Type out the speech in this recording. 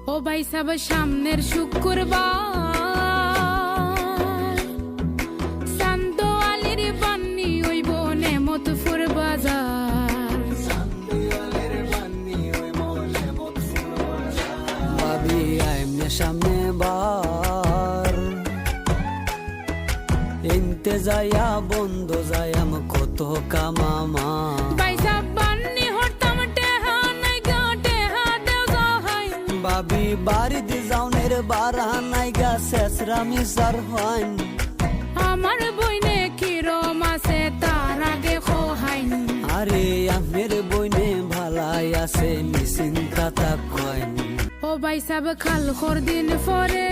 ও ভাই সাব সামনের শুক্রবার শান্ত আলীর বান্নি হইব নেমতপুর বাজার। ভাবি আইমনে সামনে বার এনতে যাইয়া বন্ধ যাইয়াম কত কামামা। ভাই সাব বান্নি হরতাম টেহা নাই গা টেহা দেও যাহাই। ভাবি বাড়ি দি যাওনের বারা নাই গা শেষরা মিসার হইন। আমার বইনে কিরম আছে তার আগে খোহাইন। আরে আমের বইনে ভালাই আছে নিশ্চিন্তা তা কইন। ও ভাই সাব খাল খর দিন পরে